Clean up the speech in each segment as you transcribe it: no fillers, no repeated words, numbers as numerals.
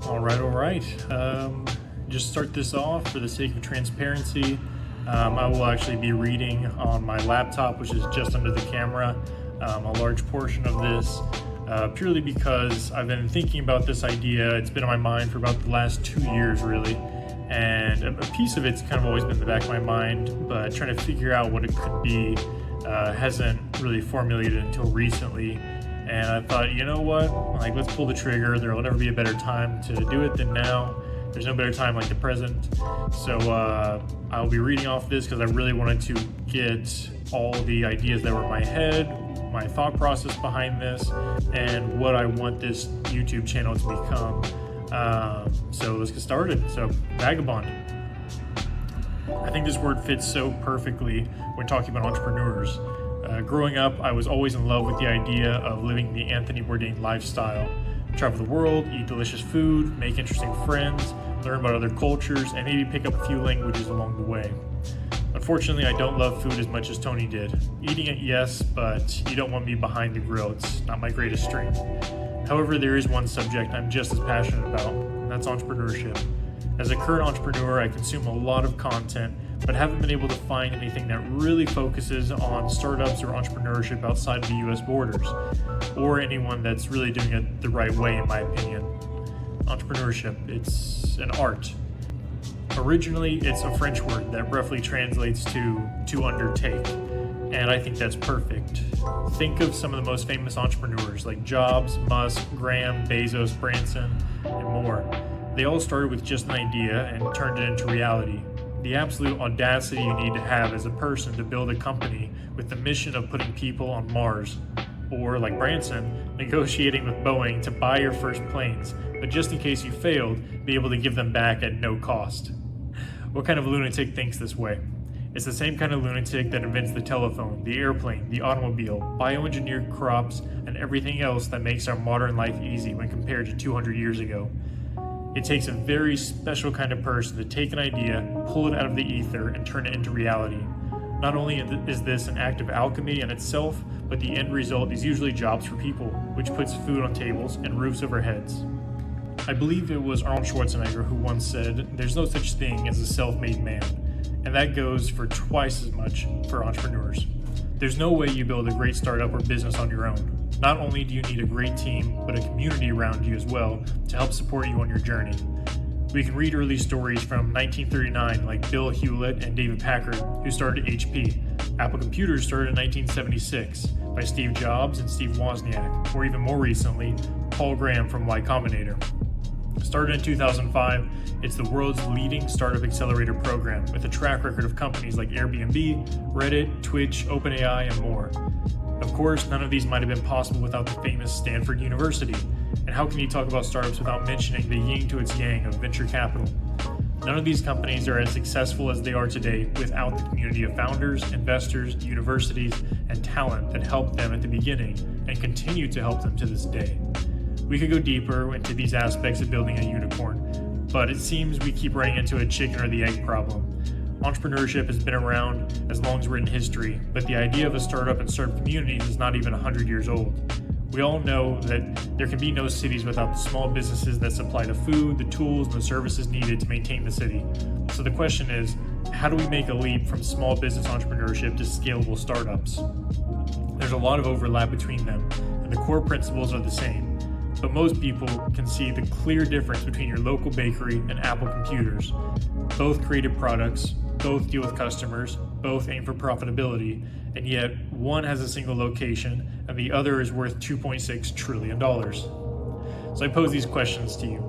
All right. Just start this off for the sake of transparency. I will actually be reading on my laptop, which is just under the camera, a large portion of this, purely because I've been thinking about this idea. It's been on my mind for about the last 2 years, really. And a piece of it's kind of always been in the back of my mind, but trying to figure out what it could be hasn't really formulated until recently. And I thought, you know what, let's pull the trigger. There will never be a better time to do it than now. There's no better time like the present. So I'll be reading off this because I really wanted to get all the ideas that were in my head, my thought process behind this, and what I want this YouTube channel to become. So let's get started. So, Vagabond. I think this word fits so perfectly when talking about entrepreneurs. Growing up, I was always in love with the idea of living the Anthony Bourdain lifestyle. Travel the world, eat delicious food, make interesting friends, learn about other cultures, and maybe pick up a few languages along the way. Unfortunately, I don't love food as much as Tony did. Eating it, yes, but you don't want me behind the grill. It's not my greatest strength. However, there is one subject I'm just as passionate about, and that's entrepreneurship. As a current entrepreneur, I consume a lot of content, but haven't been able to find anything that really focuses on startups or entrepreneurship outside of the US borders, or anyone that's really doing it the right way, in my opinion. Entrepreneurship, it's an art. Originally, it's a French word that roughly translates to undertake, and I think that's perfect. Think of some of the most famous entrepreneurs like Jobs, Musk, Graham, Bezos, Branson, and more. They all started with just an idea and turned it into reality. The absolute audacity you need to have as a person to build a company with the mission of putting people on Mars. Or, like Branson, negotiating with Boeing to buy your first planes, but just in case you failed, be able to give them back at no cost. What kind of lunatic thinks this way? It's the same kind of lunatic that invents the telephone, the airplane, the automobile, bioengineered crops, and everything else that makes our modern life easy when compared to 200 years ago. It takes a very special kind of person to take an idea, pull it out of the ether, and turn it into reality. Not only is this an act of alchemy in itself, but the end result is usually jobs for people, which puts food on tables and roofs over heads. I believe it was Arnold Schwarzenegger who once said, "There's no such thing as a self-made man," and that goes for twice as much for entrepreneurs. There's no way you build a great startup or business on your own. Not only do you need a great team, but a community around you as well to help support you on your journey. We can read early stories from 1939 like Bill Hewlett and David Packard, who started HP. Apple Computers started in 1976 by Steve Jobs and Steve Wozniak, or even more recently, Paul Graham from Combinator. Started in 2005, it's the world's leading startup accelerator program with a track record of companies like Airbnb, Reddit, Twitch, OpenAI, and more. Of course, none of these might have been possible without the famous Stanford University. And how can you talk about startups without mentioning the yin to its yang of venture capital? None of these companies are as successful as they are today without the community of founders, investors, universities, and talent that helped them at the beginning and continue to help them to this day. We could go deeper into these aspects of building a unicorn, but it seems we keep running into a chicken or the egg problem. Entrepreneurship has been around as long as written history, but the idea of a startup and startup communities is not even 100 years old. We all know that there can be no cities without the small businesses that supply the food, the tools, and the services needed to maintain the city. So the question is, how do we make a leap from small business entrepreneurship to scalable startups? There's a lot of overlap between them, and the core principles are the same. But most people can see the clear difference between your local bakery and Apple Computers. Both created products, both deal with customers, both aim for profitability, and yet one has a single location and the other is worth $2.6 trillion. So I pose these questions to you.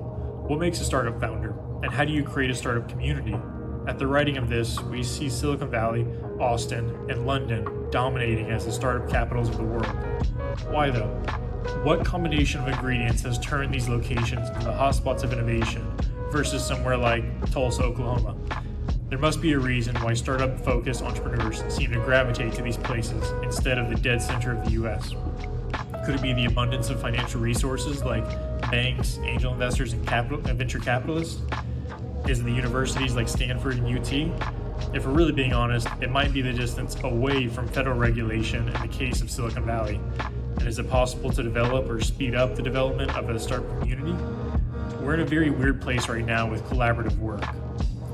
What makes a startup founder? And how do you create a startup community? At the writing of this, we see Silicon Valley, Austin, and London dominating as the startup capitals of the world. Why though? What combination of ingredients has turned these locations into the hotspots of innovation versus somewhere like Tulsa, Oklahoma? There must be a reason why startup-focused entrepreneurs seem to gravitate to these places instead of the dead center of the US. Could it be the abundance of financial resources like banks, angel investors, and venture capitalists? Is it the universities like Stanford and UT? If we're really being honest, it might be the distance away from federal regulation in the case of Silicon Valley. And is it possible to develop or speed up the development of a startup community? We're in a very weird place right now with collaborative work.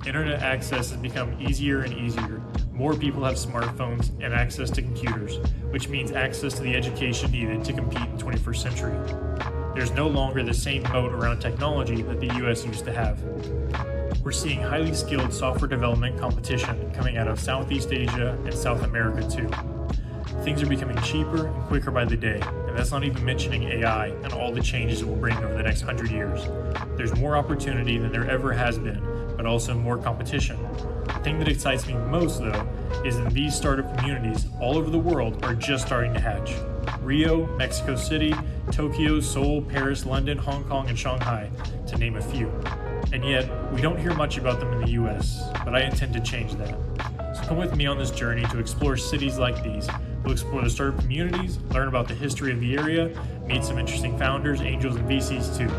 Internet access has become easier and easier. More people have smartphones and access to computers, which means access to the education needed to compete in the 21st century. There's no longer the same moat around technology that the US used to have. We're seeing highly skilled software development competition coming out of Southeast Asia and South America too. Things are becoming cheaper and quicker by the day, and that's not even mentioning AI and all the changes it will bring over the next 100 years. There's more opportunity than there ever has been, but also more competition. The thing that excites me most, though, is that these startup communities all over the world are just starting to hatch. Rio, Mexico City, Tokyo, Seoul, Paris, London, Hong Kong, and Shanghai, to name a few. And yet, we don't hear much about them in the US, but I intend to change that. So come with me on this journey to explore cities like these. We'll explore the startup communities, learn about the history of the area, meet some interesting founders, angels, and VCs too.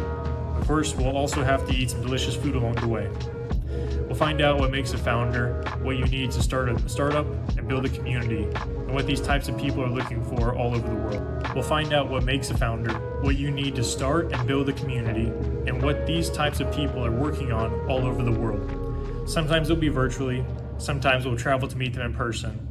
Of course, we'll also have to eat some delicious food along the way. We'll find out what makes a founder, what you need to start a startup and build a community, and what these types of people are looking for all over the world. We'll find out what makes a founder, what you need to start and build a community, and what these types of people are working on all over the world. Sometimes it'll be virtually, sometimes we'll travel to meet them in person.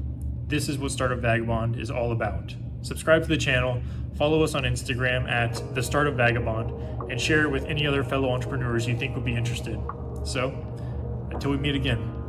This is what Startup Vagabond is all about. Subscribe to the channel, follow us on Instagram at the Startup Vagabond, and share it with any other fellow entrepreneurs you think would be interested. So, until we meet again.